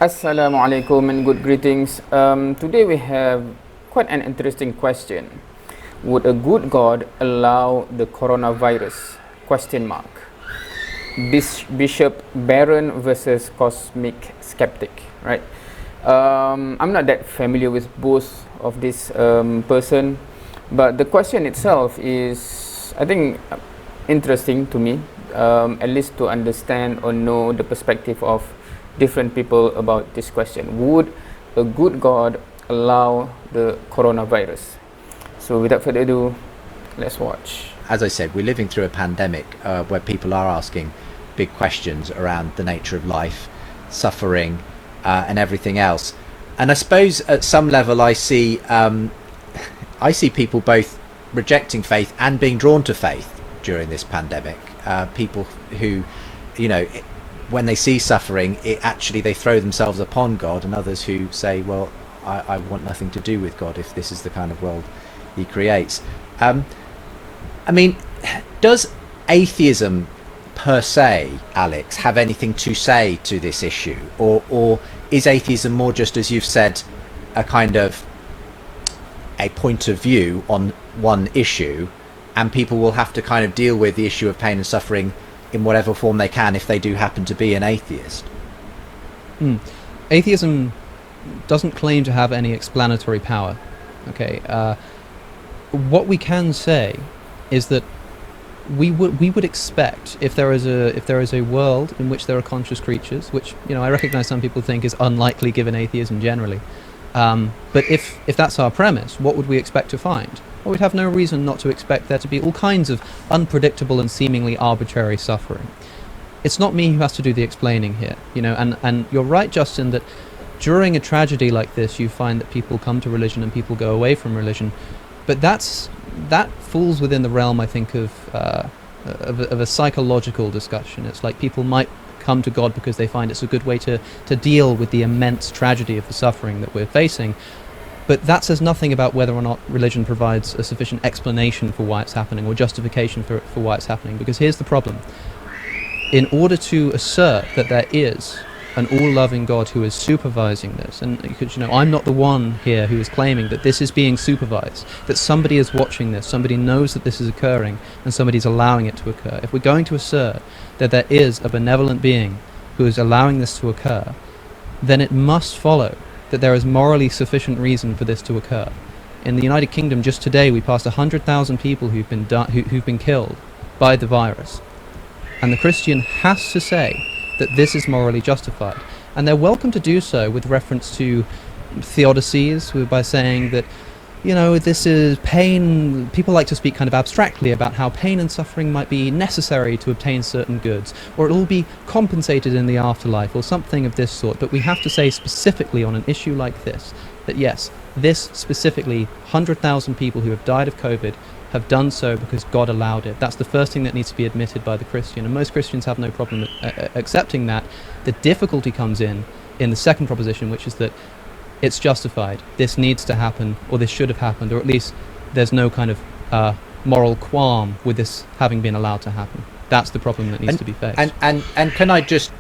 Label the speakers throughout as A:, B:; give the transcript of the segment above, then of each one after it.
A: Assalamu alaikum and good greetings. Today we have quite an interesting question. Would a good God allow the coronavirus? Question mark. Bishop Barron versus CosmicSkeptic, right? I'm not that familiar with both of this person, but the question itself is, I think, interesting to me, at least to understand or know the perspective of different people about this question. Would a good God allow the coronavirus? So without further ado, let's watch.
B: As I said, we're living through a pandemic where people are asking big questions around the nature of life, suffering, and everything else. And I suppose at some level I see people both rejecting faith and being drawn to faith during this pandemic. People who, when they see suffering, they throw themselves upon God, and others who say, well, I want nothing to do with God if this is the kind of world he creates. Does atheism per se, Alex, have anything to say to this issue? Or is atheism more just, as you've said, a kind of a point of view on one issue, and people will have to kind of deal with the issue of pain and suffering in whatever form they can if they do happen to be an atheist?
C: Atheism doesn't claim to have any explanatory power. Okay, what we can say is that we would expect, if there is a world in which there are conscious creatures, which I recognize some people think is unlikely given atheism generally, but if that's our premise, what would we expect to find? Well, we'd have no reason not to expect there to be all kinds of unpredictable and seemingly arbitrary suffering. It's not me who has to do the explaining here, and you're right, Justin, that during a tragedy like this you find that people come to religion and people go away from religion, but that falls within the realm, I think, of a psychological discussion. It's like people might come to God because they find it's a good way to deal with the immense tragedy of the suffering that we're facing. But that says nothing about whether or not religion provides a sufficient explanation for why it's happening or justification for why it's happening. Because here's the problem. In order to assert that there is an all-loving God who is supervising this, and because I'm not the one here who is claiming that this is being supervised, that somebody is watching this, somebody knows that this is occurring, and somebody's allowing it to occur. If we're going to assert that there is a benevolent being who is allowing this to occur, then it must follow that there is morally sufficient reason for this to occur. In the United Kingdom, just today, we passed 100,000 people who've been killed by the virus, and the Christian has to say that this is morally justified, and they're welcome to do so with reference to theodicies, by saying that this is pain. People like to speak kind of abstractly about how pain and suffering might be necessary to obtain certain goods, or it'll be compensated in the afterlife, or something of this sort. But we have to say specifically on an issue like this that yes, this specifically 100,000 people who have died of COVID have done so because God allowed it. That's the first thing that needs to be admitted by the Christian, and most Christians have no problem accepting that. The difficulty comes in the second proposition, which is that it's justified. This needs to happen, or this should have happened, or at least there's no kind of moral qualm with this having been allowed to happen. That's the problem that needs to be faced.
B: And can I just...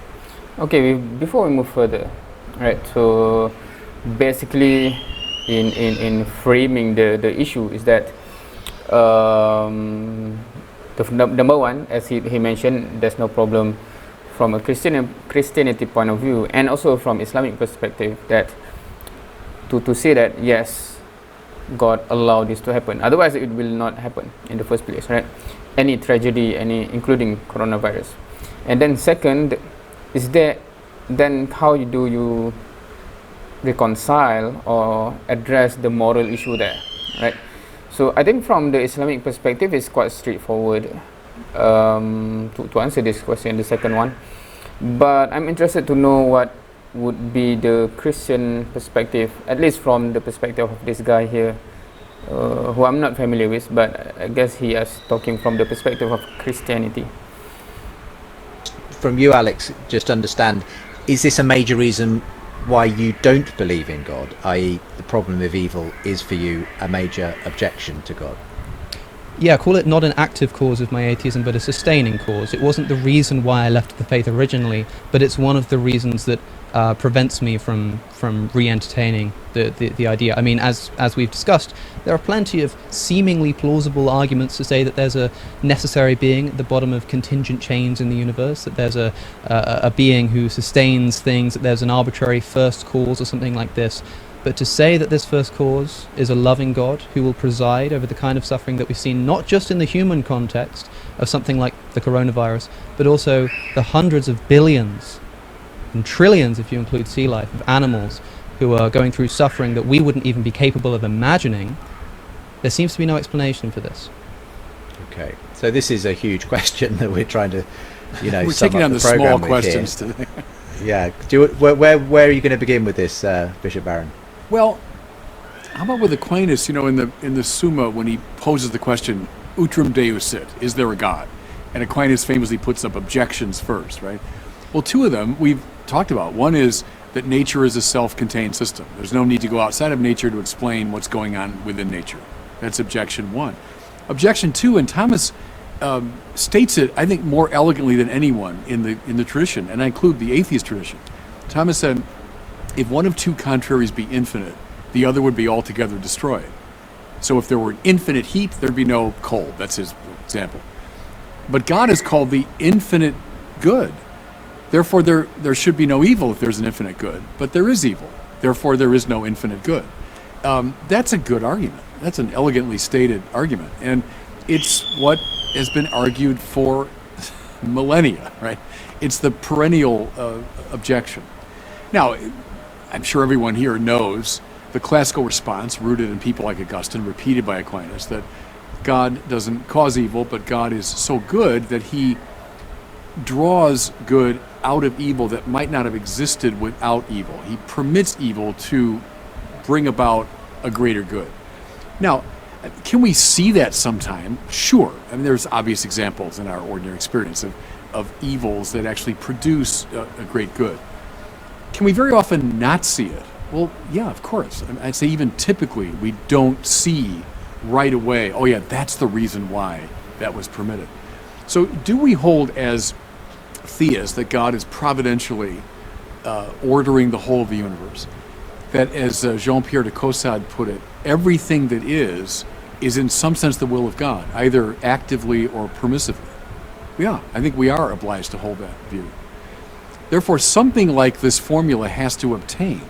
A: Okay, before we move further, right? So basically, in framing the issue is that number one, as he mentioned, there's no problem from a Christianity point of view, and also from Islamic perspective, that to say that yes, God allowed this to happen, otherwise it will not happen in the first place, right? Any tragedy, including coronavirus. And then second, is there then how do you reconcile or address the moral issue there, right? So I think from the Islamic perspective, it's quite straightforward to answer this question, the second one. But I'm interested to know what would be the Christian perspective, at least from the perspective of this guy here, who I'm not familiar with, but I guess he is talking from the perspective of Christianity.
B: From you, Alex, just understand, is this a major reason why you don't believe in God, i.e. the problem of evil is for you a major objection to God?
C: Yeah, call it not an active cause of my atheism, but a sustaining cause. It wasn't the reason why I left the faith originally, but it's one of the reasons that prevents me from re-entertaining the idea. I mean, as we've discussed, there are plenty of seemingly plausible arguments to say that there's a necessary being at the bottom of contingent chains in the universe, that there's a being who sustains things, that there's an arbitrary first cause or something like this. But to say that this first cause is a loving God who will preside over the kind of suffering that we've seen, not just in the human context of something like the coronavirus, but also the hundreds of billions and trillions, if you include sea life, of animals who are going through suffering that we wouldn't even be capable of imagining, there seems to be no explanation for this.
B: Okay, so this is a huge question that we're trying to,
D: we're taking on the small questions today.
B: Yeah, where are you going to begin with this, Bishop Barron?
D: Well, how about with Aquinas? In the Summa, when he poses the question, "Utrum Deus sit," is there a God? And Aquinas famously puts up objections first, right? Well, two of them we've talked about. One is that nature is a self-contained system. There's no need to go outside of nature to explain what's going on within nature. That's objection one. Objection two, and Thomas states it, I think, more elegantly than anyone in the tradition, and I include the atheist tradition. Thomas said, if one of two contraries be infinite, the other would be altogether destroyed. So if there were infinite heat, there'd be no cold. That's his example. But God is called the infinite good. Therefore, there should be no evil if there's an infinite good. But there is evil. Therefore, there is no infinite good. That's a good argument. That's an elegantly stated argument. And it's what has been argued for millennia, right? It's the perennial objection. Now, I'm sure everyone here knows the classical response, rooted in people like Augustine, repeated by Aquinas, that God doesn't cause evil, but God is so good that he draws good out of evil that might not have existed without evil. He permits evil to bring about a greater good. Now, can we see that sometime? Sure. I mean, there's obvious examples in our ordinary experience of evils that actually produce a great good. Can we very often not see it? Well, yeah, of course. I'd say even typically we don't see right away, oh yeah, that's the reason why that was permitted. So do we hold as theists that God is providentially ordering the whole of the universe? That, as Jean-Pierre de Caussade put it, everything that is in some sense the will of God, either actively or permissively. Yeah, I think we are obliged to hold that view. Therefore, something like this formula has to obtain,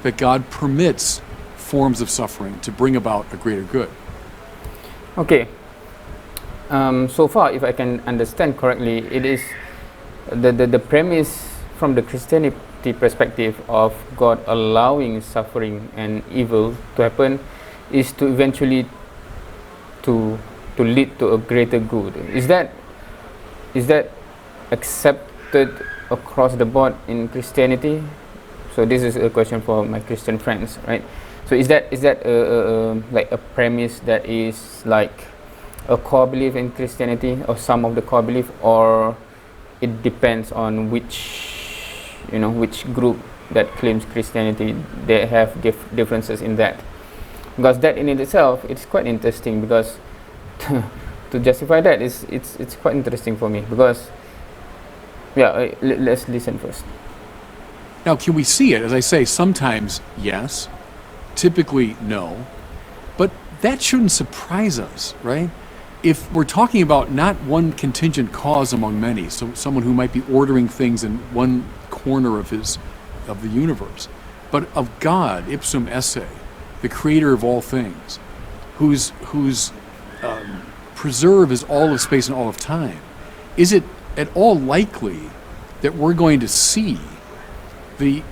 D: that God permits forms of suffering to bring about a greater good.
A: Okay. So far, if I can understand correctly, it is the premise from the Christianity perspective of God allowing suffering and evil to happen is to eventually to lead to a greater good. Is that accepted across the board in Christianity? So this is a question for my Christian friends, right? So is that like a premise that is like a core belief in Christianity, or some of the core belief, or it depends on which group that claims Christianity? They have differences in that, because that in itself it's quite interesting, because to justify that it's quite interesting for me, because let's listen first.
D: Now, can we see it? As I say, sometimes yes, typically no, but that shouldn't surprise us, right? If we're talking about not one contingent cause among many, so someone who might be ordering things in one corner of the universe, but of God, ipsum esse, the creator of all things, whose preserve is all of space and all of time, is it at all likely that we're going to see the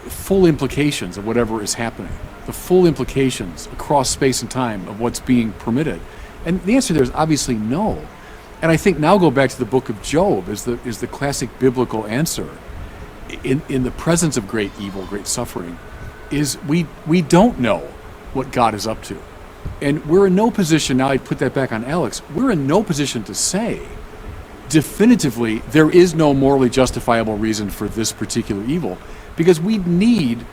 D: full implications of whatever is happening, the full implications across space and time of what's being permitted? And the answer there is obviously no. And I think now go back to the book of Job is the classic biblical answer. In the presence of great evil, great suffering, is we don't know what God is up to. And we're in no position, now I'd put that back on Alex, we're in no position to say definitively there is no morally justifiable reason for this particular evil, because we need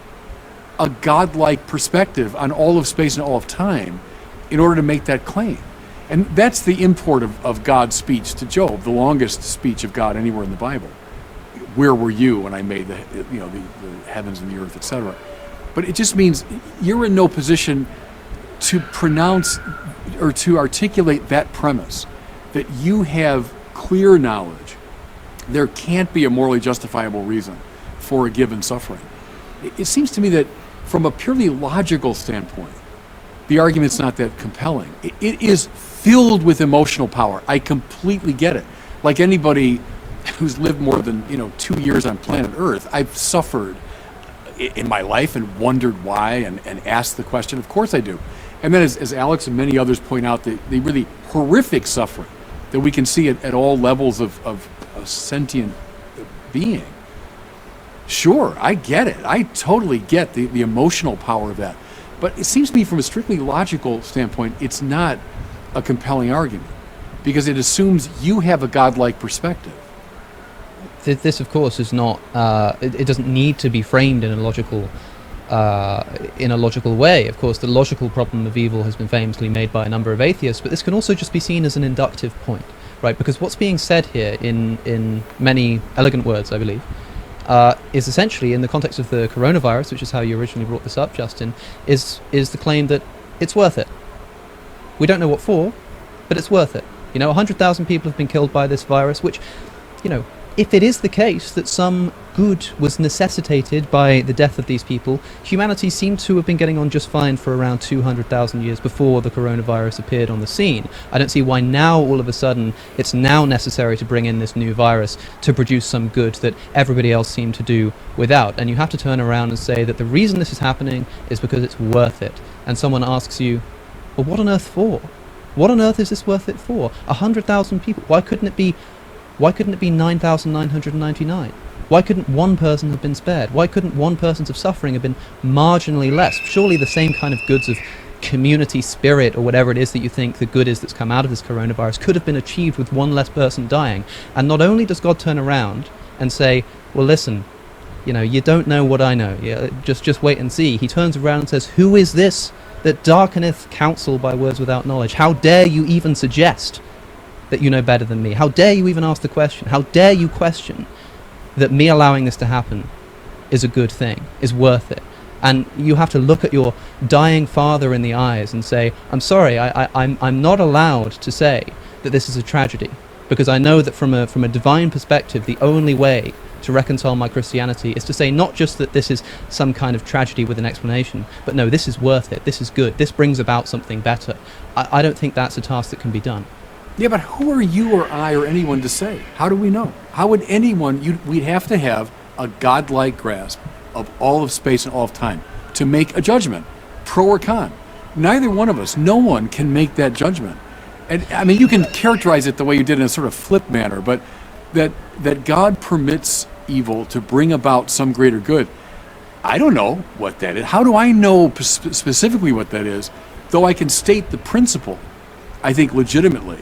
D: a godlike perspective on all of space and all of time in order to make that claim. And that's the import of God's speech to Job, the longest speech of God anywhere in the Bible. where were you when I made the heavens and the earth, etc. But it just means you're in no position to pronounce or to articulate that premise that you have clear knowledge. There can't be a morally justifiable reason for a given suffering. It seems to me that from a purely logical standpoint, the argument's not that compelling. It is filled with emotional power. I completely get it. Like anybody who's lived more than 2 years on planet Earth, I've suffered in my life and wondered why and asked the question. Of course I do. And then as Alex and many others point out, the really horrific suffering that we can see at all levels of a sentient being. Sure, I get it. I totally get the emotional power of that. But it seems to me from a strictly logical standpoint, it's not a compelling argument because it assumes you have a godlike perspective.
C: This, of course, is not. It doesn't need to be framed in a logical way. Of course, the logical problem of evil has been famously made by a number of atheists, but this can also just be seen as an inductive point, right? Because what's being said here, in many elegant words, I believe, is essentially, in the context of the coronavirus, which is how you originally brought this up, Justin, is the claim that it's worth it. We don't know what for, but it's worth it. 100,000 people have been killed by this virus, which, if it is the case that some good was necessitated by the death of these people, humanity seems to have been getting on just fine for around 200,000 years before the coronavirus appeared on the scene. I don't see why now, all of a sudden, it's now necessary to bring in this new virus to produce some good that everybody else seemed to do without. And you have to turn around and say that the reason this is happening is because it's worth it. And someone asks you, well, what on earth for? What on earth is this worth it for? 100,000 people. Why couldn't it be 9,999? Why couldn't one person have been spared? Why couldn't one person's of suffering have been marginally less? Surely the same kind of goods of community spirit or whatever it is that you think the good is that's come out of this coronavirus could have been achieved with one less person dying. And not only does God turn around and say, well, listen, you don't know what I know. Yeah, just wait and see. He turns around and says, who is this that darkeneth counsel by words without knowledge? How dare you even suggest that you know better than me? How dare you even ask the question? How dare you question that me allowing this to happen is a good thing, is worth it? And you have to look at your dying father in the eyes and say, I'm sorry, I'm not allowed to say that this is a tragedy, because I know that from a divine perspective, the only way to reconcile my Christianity is to say not just that this is some kind of tragedy with an explanation, but no, this is worth it, this is good, this brings about something better. I don't think that's a task that can be done.
D: Yeah, but who are you or I or anyone to say? How do we know? How would anyone, we'd have to have a godlike grasp of all of space and all of time to make a judgment, pro or con. Neither one of us, no one can make that judgment. And I mean, you can characterize it the way you did in a sort of flip manner, but that God permits evil to bring about some greater good, I don't know what that is. How do I know specifically what that is? Though I can state the principle, I think, legitimately.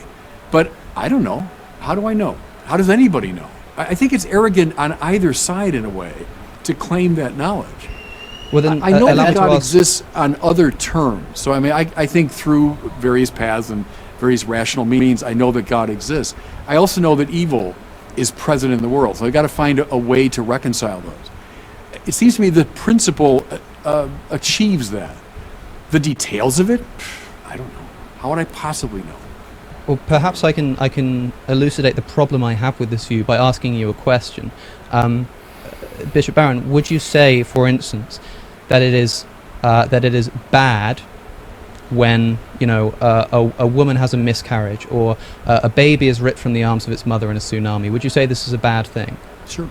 D: But I don't know. How do I know? How does anybody know? I think it's arrogant on either side, in a way, to claim that knowledge.
C: Well, then,
D: I know that God exists on other terms. So, I mean, I think through various paths and various rational means, I know that God exists. I also know that evil is present in the world. So I've got to find a way to reconcile those. It seems to me the principle achieves that. The details of it, I don't know. How would I possibly know?
C: Well, perhaps I can elucidate the problem I have with this view by asking you a question. Bishop Barron, would you say, for instance, that it is bad when a woman has a miscarriage or a baby is ripped from the arms of its mother in a tsunami? Would you say this is a bad thing?
D: Sure.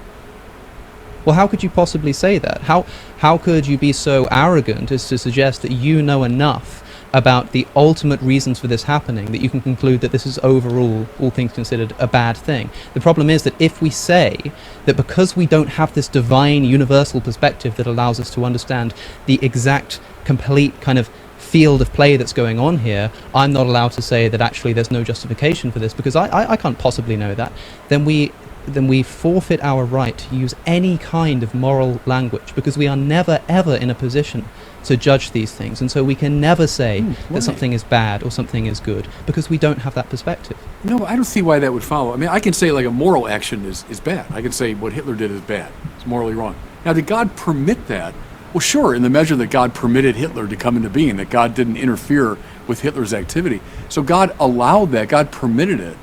C: Well, how could you possibly say that? How could you be so arrogant as to suggest that you know enough about the ultimate reasons for this happening that you can conclude that this is overall, all things considered, a bad thing? The problem is that if we say that because we don't have this divine universal perspective that allows us to understand the exact, complete kind of field of play that's going on here, I'm not allowed to say that actually there's no justification for this because I can't possibly know that, then we we forfeit our right to use any kind of moral language, because we are never ever in a position to judge these things, and so we can never say that something is bad or something is good, because we don't have that perspective.
D: No, I don't see why that would follow. I mean, I can say like a moral action is bad. I can say what Hitler did is bad. It's morally wrong. Now, did God permit that? Well, sure, in the measure that God permitted Hitler to come into being, that God didn't interfere with Hitler's activity. So God allowed that. God permitted it.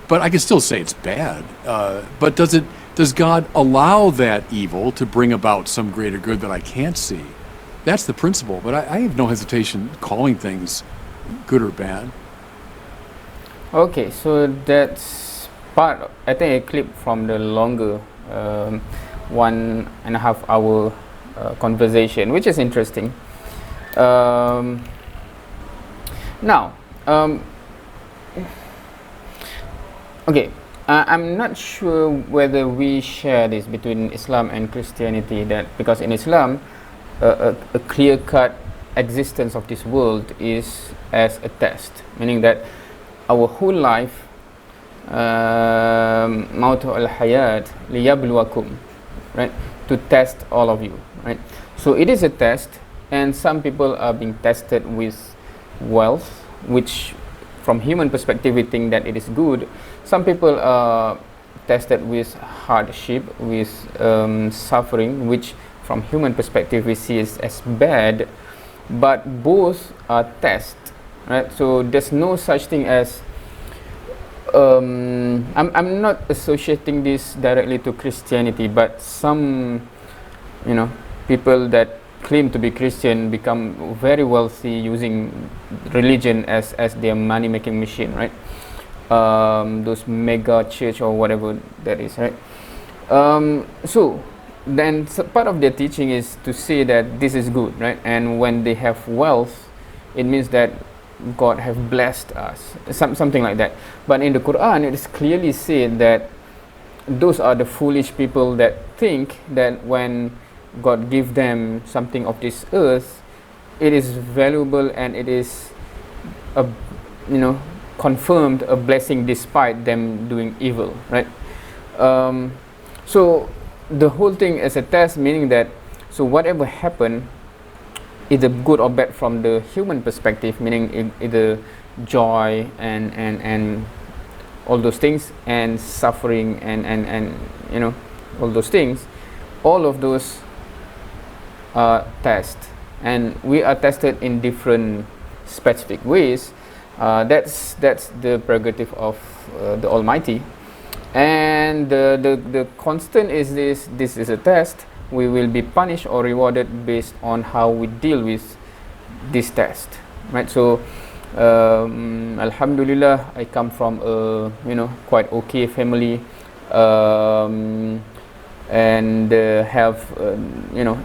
D: But I can still say it's bad. But does God allow that evil to bring about some greater good that I can't see? That's the principle. But I have no hesitation calling things good or bad.
A: Okay, so that's part, I think, a clip from the longer 1.5 hour conversation, which is interesting. Now, okay, I'm not sure whether we share this between Islam and Christianity, that because in Islam, a clear-cut existence of this world is as a test, meaning that our whole life, mautu al-hayat liyabluwakum, right, to test all of you, right? So it is a test, and some people are being tested with wealth, which from human perspective we think that it is good. Some people are tested with hardship, with suffering, which from human perspective we see as bad, but both are tests, right? So there's no such thing as I'm not associating this directly to Christianity, but some people that claim to be Christian become very wealthy using religion as their money making machine, right? Those mega church or whatever that is, right? So then part of their teaching is to say that this is good, right? And when they have wealth, it means that God have blessed us, something like that. But in the Quran, it is clearly said that those are the foolish people that think that when God give them something of this earth, it is valuable and it is confirmed a blessing despite them doing evil, right? So the whole thing is a test, meaning that so whatever happened, either good or bad from the human perspective, meaning either joy and all those things, and suffering and all those things, all of those are tested, and we are tested in different specific ways. That's the prerogative of the Almighty, and the constant is this is a test. We will be punished or rewarded based on how we deal with this test, right? So Alhamdulillah, I come from a quite okay family, and have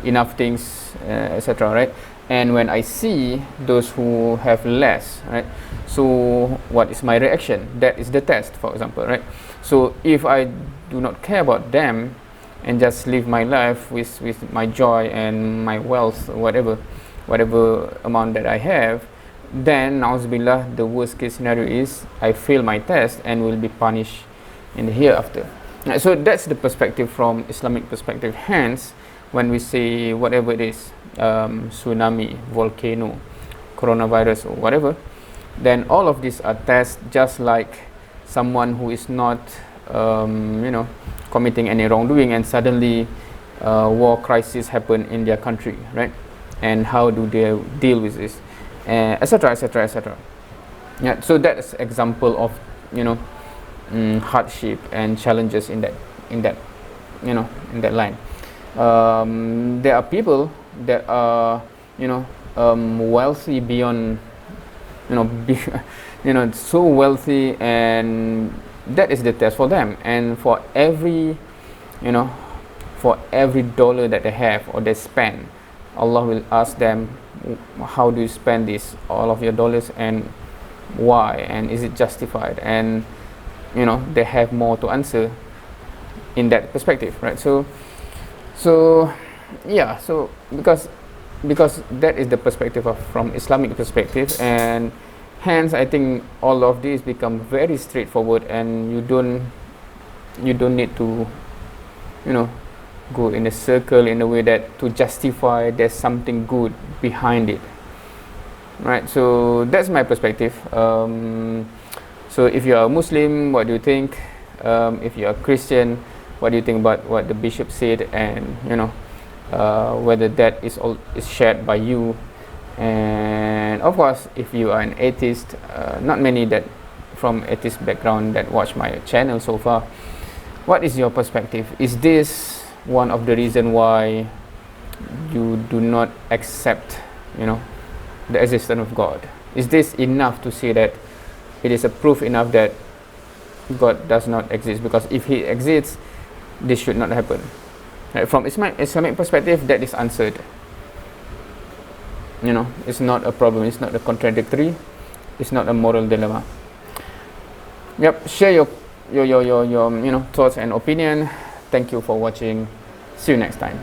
A: enough things, etc., right? And when I see those who have less, right, so what is my reaction? That is the test, for example, right? So if I do not care about them and just live my life with my joy and my wealth, whatever amount that I have, then na'uzubillah, the worst case scenario is I fail my test and will be punished in the hereafter. So that's the perspective from Islamic perspective. Hence, when we say whatever it is, tsunami, volcano, coronavirus or whatever, then all of these are tests, just like someone who is not committing any wrongdoing and suddenly war crisis happen in their country, right? And how do they deal with this, etc., etc., etc. Yeah, so that's example of hardship and challenges in that line. There are people that are wealthy beyond so wealthy, and that is the test for them. And for every dollar that they have or they spend, Allah will ask them, how do you spend this, all of your dollars, and why, and is it justified? And they have more to answer in that perspective, right? So yeah, so because that is the perspective from Islamic perspective, and hence I think all of these become very straightforward, and you don't you don't need to, you know, go in a circle in a way that to justify there's something good behind it, right? So that's my perspective. So if you're a Muslim, what do you think? If you're a Christian, what do you think about what the bishop said, and you know, whether that is shared by you? And of course, if you are an atheist, not many that from atheist background that watch my channel so far, what is your perspective? Is this one of the reason why you do not accept, you know, the existence of God? Is this enough to say that it is a proof enough that God does not exist? Because if He exists, this should not happen. Right? From Islamic perspective, that is answered. You know, it's not a problem. It's not a contradictory. It's not a moral dilemma. Yep. Share your you know, thoughts and opinion. Thank you for watching. See you next time.